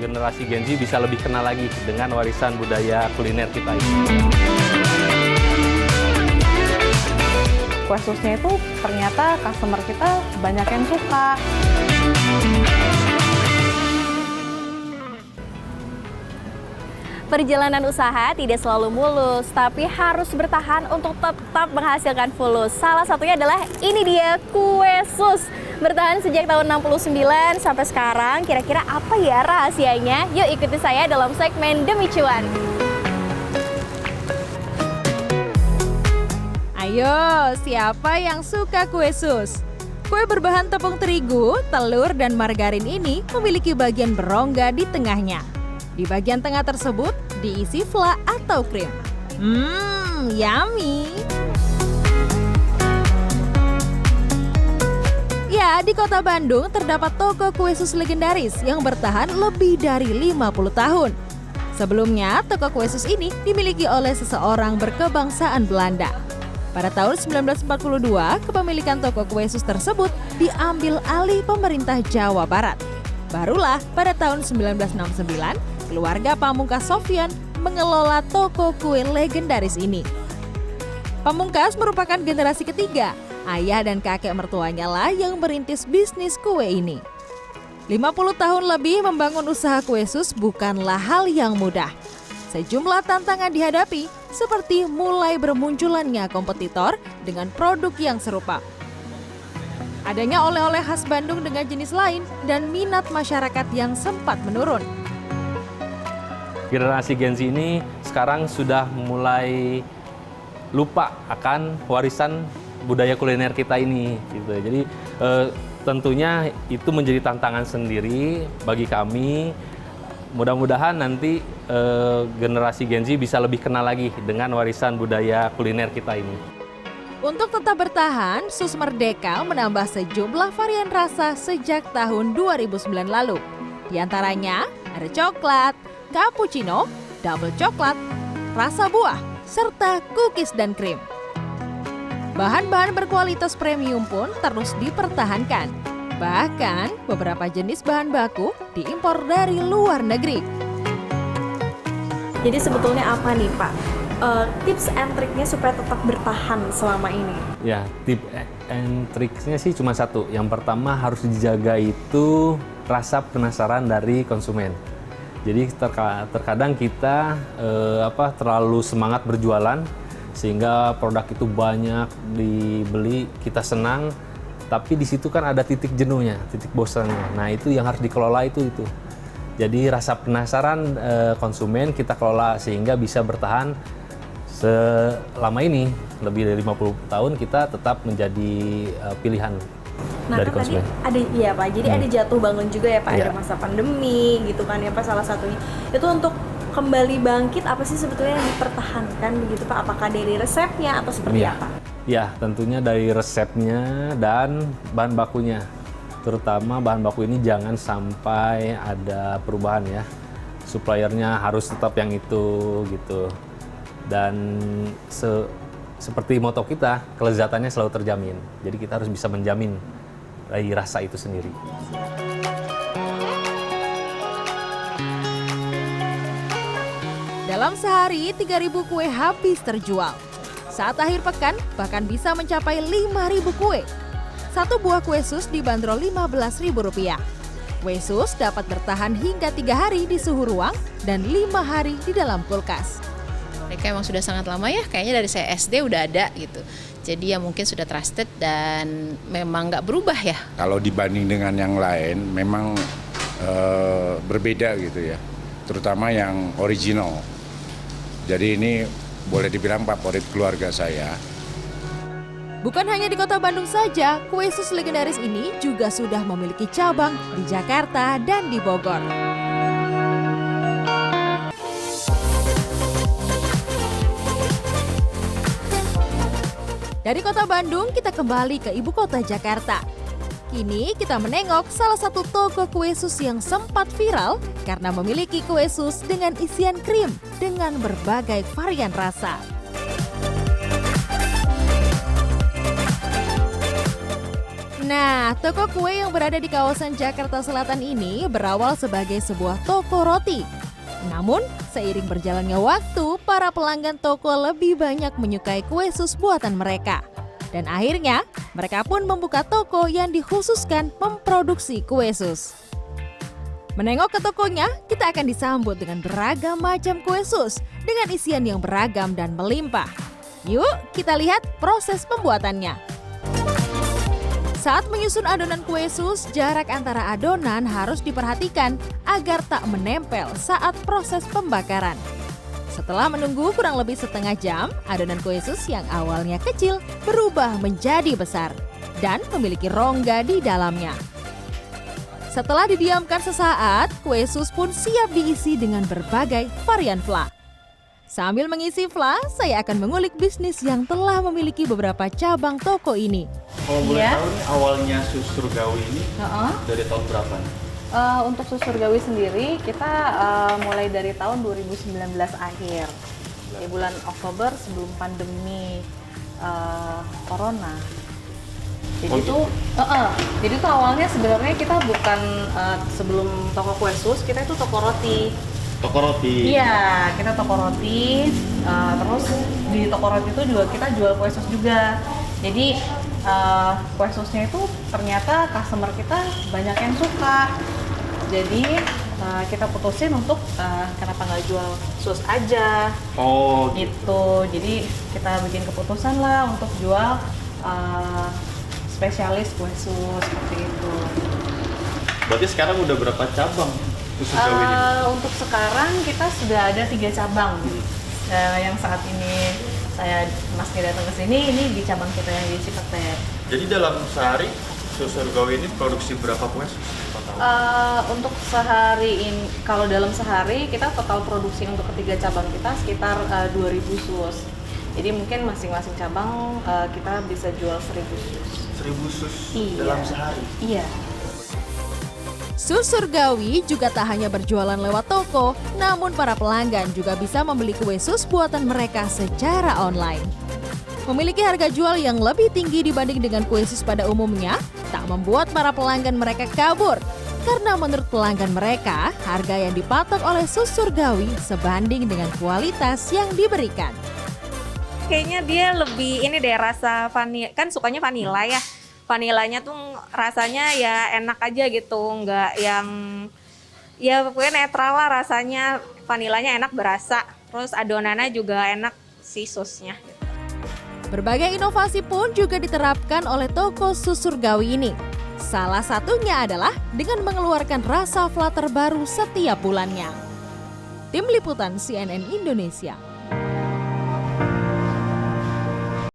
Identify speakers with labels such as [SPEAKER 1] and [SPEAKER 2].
[SPEAKER 1] generasi Gen Z bisa lebih kenal lagi dengan warisan budaya kuliner kita ini.
[SPEAKER 2] Kue susnya itu ternyata customer kita banyak yang suka.
[SPEAKER 3] Perjalanan usaha tidak selalu mulus, tapi harus bertahan untuk tetap menghasilkan fulus. Salah satunya adalah ini dia, kue sus. Bertahan sejak tahun 69 sampai sekarang, kira-kira apa ya rahasianya? Yuk ikuti saya dalam segmen Demi Cuan.
[SPEAKER 4] Ayo, siapa yang suka kue sus? Kue berbahan tepung terigu, telur, dan margarin ini memiliki bagian berongga di tengahnya. Di bagian tengah tersebut diisi fla atau krim. Yummy! Ya, di kota Bandung terdapat toko kue sus legendaris yang bertahan lebih dari 50 tahun. Sebelumnya, toko kue sus ini dimiliki oleh seseorang berkebangsaan Belanda. Pada tahun 1942, kepemilikan toko kue sus tersebut diambil alih pemerintah Jawa Barat. Barulah pada tahun 1969, keluarga Pamungkas Sofyan mengelola toko kue legendaris ini. Pamungkas merupakan generasi ketiga. Ayah dan kakek mertuanya lah yang merintis bisnis kue ini. 50 tahun lebih membangun usaha kue sus bukanlah hal yang mudah. Sejumlah tantangan dihadapi, seperti mulai bermunculannya kompetitor dengan produk yang serupa. Adanya oleh-oleh khas Bandung dengan jenis lain dan minat masyarakat yang sempat menurun.
[SPEAKER 1] Generasi Gen Z ini sekarang sudah mulai lupa akan warisan budaya kuliner kita ini, gitu. Jadi tentunya itu menjadi tantangan sendiri bagi kami. Mudah-mudahan nanti generasi Gen Z bisa lebih kenal lagi dengan warisan budaya kuliner kita ini.
[SPEAKER 4] Untuk tetap bertahan, Sus Merdeka menambah sejumlah varian rasa sejak tahun 2009 lalu. Di antaranya ada coklat, cappuccino, double coklat, rasa buah, serta cookies dan krim. Bahan-bahan berkualitas premium pun terus dipertahankan. Bahkan beberapa jenis bahan baku diimpor dari luar negeri.
[SPEAKER 3] Jadi sebetulnya apa nih Pak? Tips and triknya supaya tetap bertahan selama ini?
[SPEAKER 1] Ya, tips and triknya sih cuma satu. Yang pertama harus dijaga itu rasa penasaran dari konsumen. Jadi terkadang kita terlalu semangat berjualan sehingga produk itu banyak dibeli, kita senang, tapi di situ kan ada titik jenuhnya, titik bosannya. Nah, itu yang harus dikelola itu. Jadi rasa penasaran konsumen kita kelola sehingga bisa bertahan selama ini, lebih dari 50 tahun kita tetap menjadi pilihan dari
[SPEAKER 3] kan
[SPEAKER 1] konsumen.
[SPEAKER 3] Tadi ada iya Pak, jadi ada jatuh bangun juga ya Pak, ada masa pandemi gitu kan ya Pak, salah satunya. Itu untuk kembali bangkit apa sih sebetulnya yang dipertahankan begitu Pak? Apakah dari resepnya atau seperti apa?
[SPEAKER 1] Ya, tentunya dari resepnya dan bahan bakunya. Terutama bahan baku ini jangan sampai ada perubahan ya. Suppliernya harus tetap yang itu gitu. Dan seperti moto kita, kelezatannya selalu terjamin. Jadi kita harus bisa menjamin dari rasa itu sendiri.
[SPEAKER 4] Dalam sehari, 3.000 kue habis terjual. Saat akhir pekan, bahkan bisa mencapai 5.000 kue. Satu buah kue sus dibanderol Rp15.000. Kue sus dapat bertahan hingga 3 hari di suhu ruang dan 5 hari di dalam kulkas.
[SPEAKER 5] Mereka emang sudah sangat lama ya, kayaknya dari saya SD udah ada gitu. Jadi ya mungkin sudah trusted dan memang nggak berubah ya.
[SPEAKER 6] Kalau dibanding dengan yang lain, memang berbeda gitu ya. Terutama yang original. Jadi ini boleh dibilang favorit keluarga saya.
[SPEAKER 4] Bukan hanya di kota Bandung saja, kue sus legendaris ini juga sudah memiliki cabang di Jakarta dan di Bogor. Dari kota Bandung, kita kembali ke ibu kota Jakarta. Kini kita menengok salah satu toko kue sus yang sempat viral karena memiliki kue sus dengan isian krim dengan berbagai varian rasa. Nah, toko kue yang berada di kawasan Jakarta Selatan ini berawal sebagai sebuah toko roti. Namun, seiring berjalannya waktu, para pelanggan toko lebih banyak menyukai kue sus buatan mereka. Dan akhirnya, mereka pun membuka toko yang dikhususkan memproduksi kue sus. Menengok ke tokonya, kita akan disambut dengan beragam macam kue sus dengan isian yang beragam dan melimpah. Yuk, kita lihat proses pembuatannya. Saat menyusun adonan kue sus, jarak antara adonan harus diperhatikan agar tak menempel saat proses pembakaran. Setelah menunggu kurang lebih setengah jam, adonan kue sus yang awalnya kecil berubah menjadi besar dan memiliki rongga di dalamnya. Setelah didiamkan sesaat, kue sus pun siap diisi dengan berbagai varian fla. Sambil mengisi fla, saya akan mengulik bisnis yang telah memiliki beberapa cabang toko ini.
[SPEAKER 7] Kalau boleh tahu nih awalnya Sus Surgawi ini dari tahun berapa nih?
[SPEAKER 2] Untuk sus surgawi sendiri kita mulai dari tahun 2019 akhir, di bulan Oktober sebelum pandemi corona. Jadi tuh awalnya sebenarnya kita bukan sebelum toko kue sus, kita itu toko roti.
[SPEAKER 7] Toko roti.
[SPEAKER 2] Iya, kita toko roti. Terus di toko roti itu juga kita jual kue sus juga. Jadi kue susnya itu ternyata customer kita banyak yang suka. Jadi kita putusin untuk kenapa nggak jual sus aja.
[SPEAKER 7] Oh,
[SPEAKER 2] gitu. Jadi kita bikin keputusan lah untuk jual spesialis kue sus seperti itu.
[SPEAKER 7] berarti sekarang udah berapa cabang Sus Surgawi ini?
[SPEAKER 2] Untuk sekarang kita sudah ada 3 cabang. Yang saat ini Masnya datang ke sini, ini di cabang kita yang di Cipete.
[SPEAKER 7] Jadi dalam sehari Sus Surgawi ini produksi berapa kue sus total?
[SPEAKER 2] Untuk sehari ini, kalau dalam sehari kita total produksi untuk ketiga cabang kita sekitar 2.000 sus. Jadi mungkin masing-masing cabang kita bisa jual 1.000 sus.
[SPEAKER 7] 1.000 sus
[SPEAKER 2] Iya.
[SPEAKER 7] dalam sehari?
[SPEAKER 2] Iya.
[SPEAKER 4] Sus Surgawi juga tak hanya berjualan lewat toko, namun para pelanggan juga bisa membeli kue sus buatan mereka secara online. Memiliki harga jual yang lebih tinggi dibanding dengan kue sus pada umumnya, tak membuat para pelanggan mereka kabur. Karena menurut pelanggan mereka, harga yang dipatok oleh Sus Surgawi sebanding dengan kualitas yang diberikan.
[SPEAKER 8] Kayaknya dia lebih ini deh, rasa vanila, kan sukanya vanila ya. Vanilanya tuh rasanya ya enak aja gitu, nggak yang ya pokoknya netral lah rasanya. Vanilanya enak berasa, terus adonannya juga enak si susnya.
[SPEAKER 4] Berbagai inovasi pun juga diterapkan oleh toko Sus Surgawi ini. Salah satunya adalah dengan mengeluarkan rasa fla terbaru setiap bulannya. Tim Liputan CNN Indonesia.